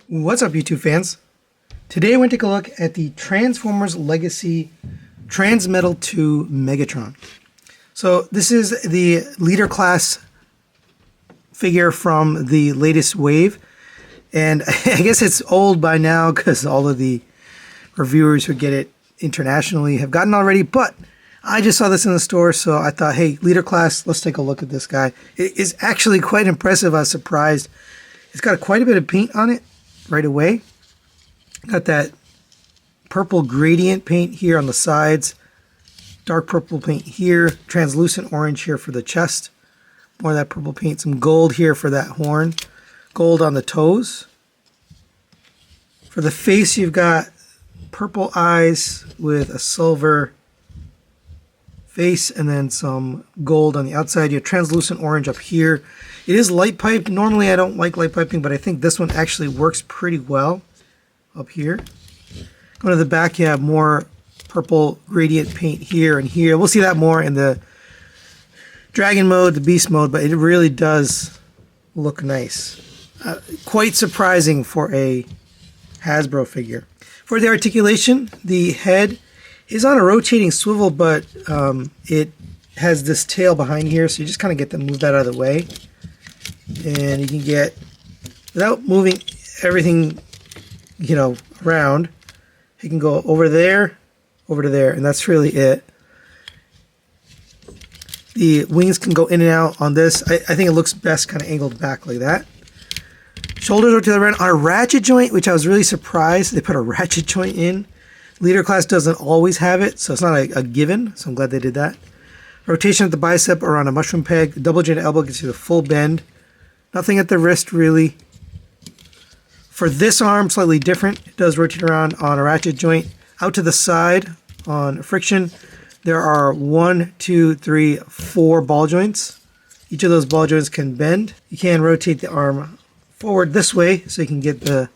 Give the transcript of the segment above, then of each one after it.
What's up, YouTube fans? Today I want to take a look at the Transformers Legacy Transmetal 2 Megatron. So this is the leader class figure from the latest wave, and I guess it's old by now because all of the reviewers who get it internationally have gotten already, but I just saw this in the store, so I thought, hey, leader class, let's take a look at this guy. It is actually quite impressive. I was surprised. It's got quite a bit of paint on it right away. Got that purple gradient paint here on the sides, dark purple paint here, translucent orange here for the chest, more of that purple paint, some gold here for that horn, gold on the toes. For the face, you've got purple eyes with a silver face and then some gold on the outside. You have translucent orange up here. It is light piped. Normally I don't like light piping, but I think this one actually works pretty well up here. Going to the back, you have more purple gradient paint here and here. We'll see that more in the Dragon mode, the Beast mode, but it really does look nice. Quite surprising for a Hasbro figure. For the articulation, the head is on a rotating swivel, but it has this tail behind here, so you just kind of get to move that out of the way. And you can get, without moving everything, around, you can go over there, over to there, and that's really it. The wings can go in and out on this. I think it looks best kind of angled back like that. Shoulders are to the right on a ratchet joint, which I was really surprised they put a ratchet joint in. Leader class doesn't always have it, so it's not a given, so I'm glad they did that. Rotation at the bicep around a mushroom peg. Double jointed elbow gets you the full bend. Nothing at the wrist, really. For this arm, slightly different. It does rotate around on a ratchet joint. Out to the side on friction, there are 1, 2, 3, 4 ball joints. Each of those ball joints can bend. You can rotate the arm forward this way, so you can get the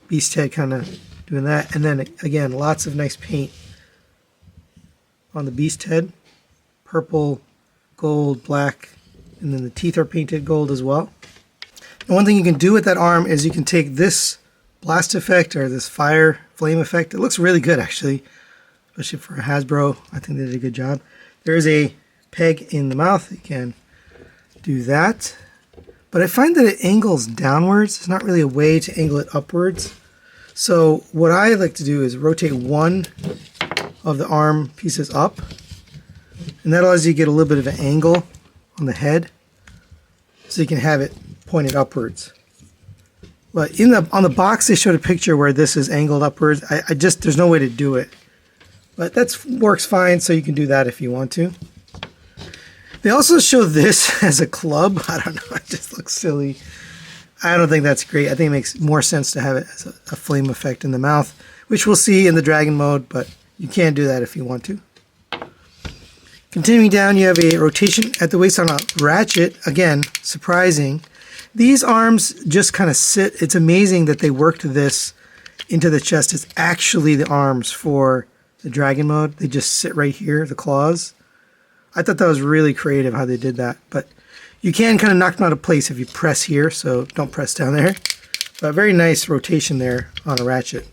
beast head kind of doing that. And then, again, lots of nice paint on the beast head. Purple, gold, black, and then the teeth are painted gold as well. And one thing you can do with that arm is you can take this blast effect or this fire flame effect. It looks really good, actually, especially for a Hasbro. I think they did a good job. There is a peg in the mouth. You can do that. But I find that it angles downwards. There's not really a way to angle it upwards. So what I like to do is rotate one of the arm pieces up. And that allows you to get a little bit of an angle on the head, so you can have it pointed upwards. But on the box, they showed a picture where this is angled upwards. There's no way to do it. But that works fine, so you can do that if you want to. They also show this as a club. I don't know, it just looks silly. I don't think that's great. I think it makes more sense to have it as a flame effect in the mouth, which we'll see in the Dragon mode, but you can do that if you want to. Continuing down, you have a rotation at the waist on a ratchet. Again, surprising. These arms just kind of sit. It's amazing that they worked this into the chest. It's actually the arms for the Dragon mode. They just sit right here, the claws. I thought that was really creative how they did that. But you can kind of knock them out of place if you press here, so don't press down there. But very nice rotation there on a ratchet.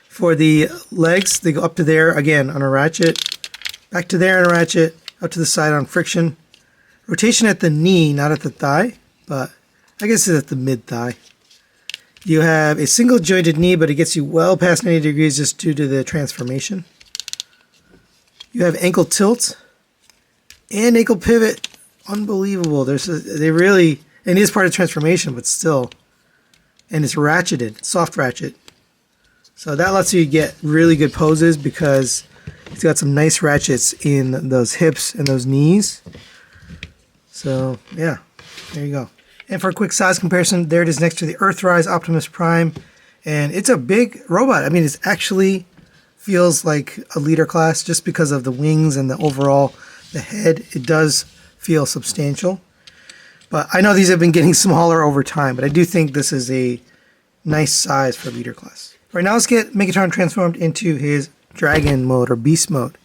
For the legs, they go up to there, again, on a ratchet. Back to there on a ratchet, out to the side on friction. Rotation at the knee, not at the thigh, but I guess it's at the mid-thigh. You have a single jointed knee, but it gets you well past 90 degrees just due to the transformation. You have ankle tilt and ankle pivot. Unbelievable. And it is part of transformation, but still. And it's ratcheted, soft ratchet. So that lets you get really good poses because it's got some nice ratchets in those hips and those knees. So, yeah, there you go. And for a quick size comparison, there it is next to the Earthrise Optimus Prime. And it's a big robot. I mean, it actually feels like a leader class just because of the wings and the overall, the head. It does feel substantial. But I know these have been getting smaller over time, but I do think this is a nice size for leader class. All right, now let's get Megatron transformed into his Dragon mode or Beast mode.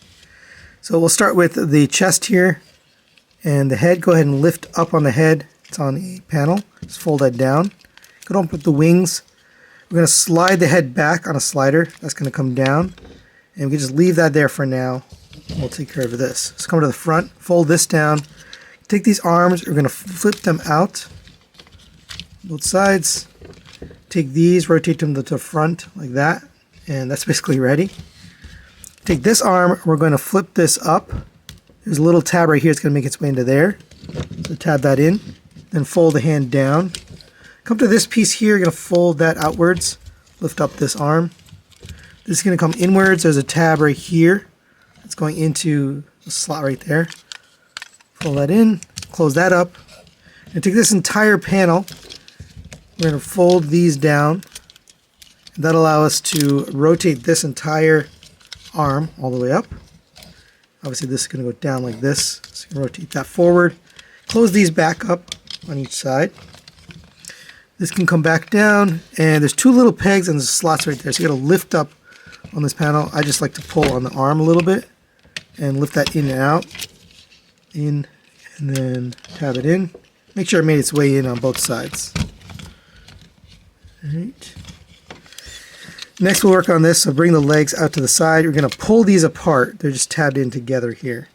So we'll start with the chest here and the head. Go ahead and lift up on the head. It's on a panel. Just fold that down. Go on with the wings. We're going to slide the head back on a slider. That's going to come down. And we can just leave that there for now. We'll take care of this. So come to the front, fold this down. Take these arms, we're going to flip them out. Both sides. Take these, rotate them to the front like that. And that's basically ready. Take this arm, we're going to flip this up. There's a little tab right here, it's going to make its way into there. So tab that in. Then fold the hand down. Come to this piece here, you're going to fold that outwards. Lift up this arm. This is going to come inwards. There's a tab right here. It's going into the slot right there. Fold that in, close that up. And take this entire panel. We're going to fold these down. And that'll allow us to rotate this entire arm all the way up. Obviously this is going to go down like this. So you can rotate that forward. Close these back up on each side. This can come back down, and there's two little pegs and there's slots right there. So you got to lift up on this panel. I just like to pull on the arm a little bit and lift that in and out. In, and then tab it in. Make sure it made its way in on both sides. Alright. Next we'll work on this, so bring the legs out to the side. We're going to pull these apart. They're just tabbed in together here.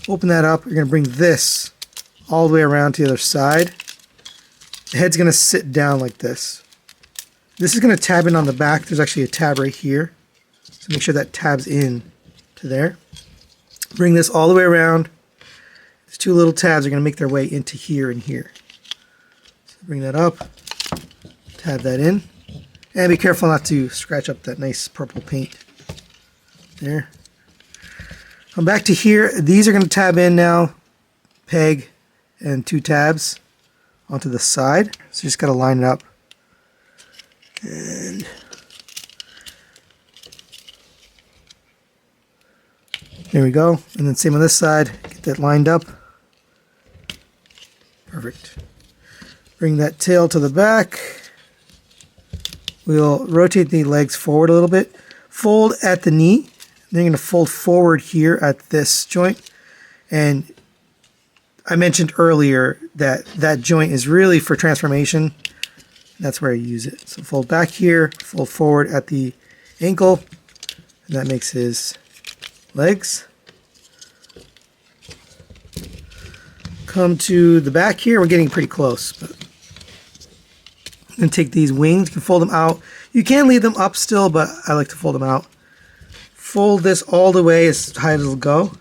Open that up. We're going to bring this all the way around to the other side. The head's going to sit down like this. This is going to tab in on the back. There's actually a tab right here. So make sure that tabs in to there. Bring this all the way around. These two little tabs are going to make their way into here and here. So bring that up. Tab that in. And be careful not to scratch up that nice purple paint. There. Come back to here. These are going to tab in now. Peg and two tabs onto the side. So you just got to line it up. And there we go. And then same on this side. Get that lined up. Perfect. Bring that tail to the back. We'll rotate the legs forward a little bit. Fold at the knee. Then you're going to fold forward here at this joint. And I mentioned earlier that that joint is really for transformation. That's where I use it. So fold back here, fold forward at the ankle, and that makes his legs. Come to the back here. We're getting pretty close. But and take these wings, you can fold them out. You can leave them up still, but I like to fold them out. Fold this all the way as high as it'll go.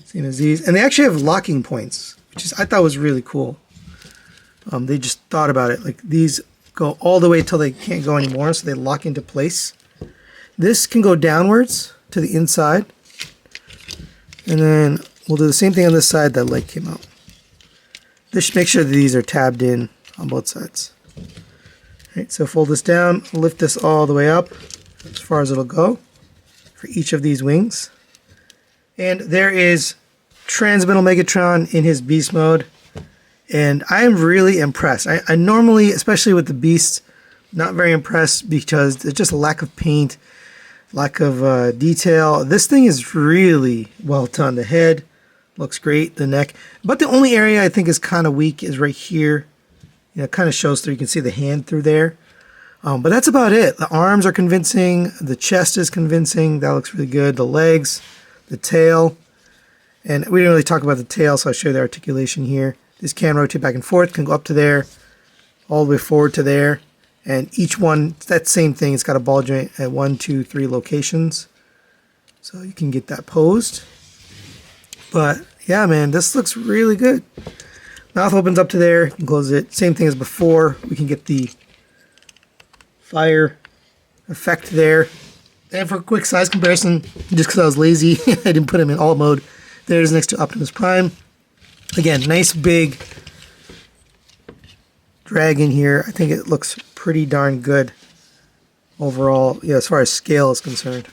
Same as these. And they actually have locking points, which is I thought was really cool. They just thought about it. Like these go all the way till they can't go anymore, so they lock into place. This can go downwards to the inside. And then we'll do the same thing on this side that leg came out. Just make sure that these are tabbed in on both sides. Alright, so fold this down, lift this all the way up as far as it'll go for each of these wings. And there is Transmetal Megatron in his beast mode. And I am really impressed. I normally, especially with the beasts, not very impressed because there's just a lack of paint, lack of detail. This thing is really well done. The head looks great, the neck. But the only area I think is kind of weak is right here. You know, it kind of shows through. You can see the hand through there. But that's about it. The arms are convincing. The chest is convincing. That looks really good. The legs, the tail. And we didn't really talk about the tail, so I'll show you the articulation here. This can rotate back and forth, can go up to there, all the way forward to there. And each one, that same thing, it's got a ball joint at 1, 2, 3 locations. So you can get that posed. But yeah, man, this looks really good. Mouth opens up to there, you can close it. Same thing as before. We can get the fire effect there. And for a quick size comparison, just because I was lazy, I didn't put him in alt mode. There's next to Optimus Prime. Again, nice big dragon here. I think it looks pretty darn good overall, yeah, as far as scale is concerned.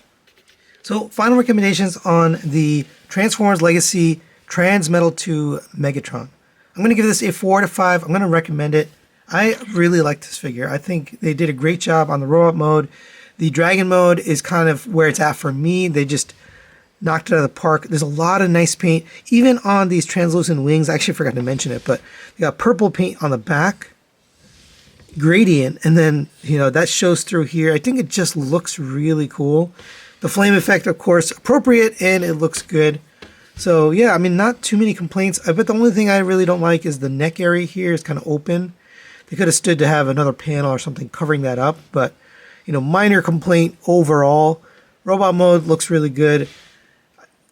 So final recommendations on the Transformers Legacy Transmetal 2 Megatron. I'm going to give this a 4 out of 5. I'm going to recommend it. I really like this figure. I think they did a great job on the robot mode. The dragon mode is kind of where it's at for me. They just knocked it out of the park. There's a lot of nice paint. Even on these translucent wings, I actually forgot to mention it, but they got purple paint on the back. gradient, and then, you know, that shows through here. I think it just looks really cool. The flame effect, of course, appropriate, and it looks good. So yeah, I mean, not too many complaints. I bet the only thing I really don't like is the neck area here is kind of open. They could have stood to have another panel or something covering that up, but, you know, minor complaint overall. Robot mode looks really good.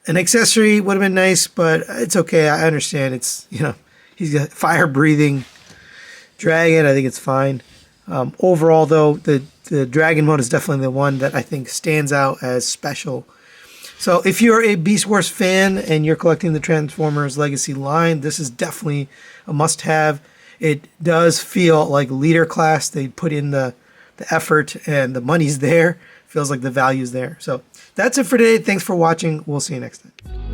An accessory would have been nice, but it's okay. I understand. It's, you know, he's got fire-breathing dragon. I think it's fine. Overall, though, the dragon mode is definitely the one that I think stands out as special. So if you're a Beast Wars fan and you're collecting the Transformers Legacy line, this is definitely a must-have. It does feel like leader class. They put in the effort and the money's there. Feels like the value's there. So that's it for today. Thanks for watching. We'll see you next time.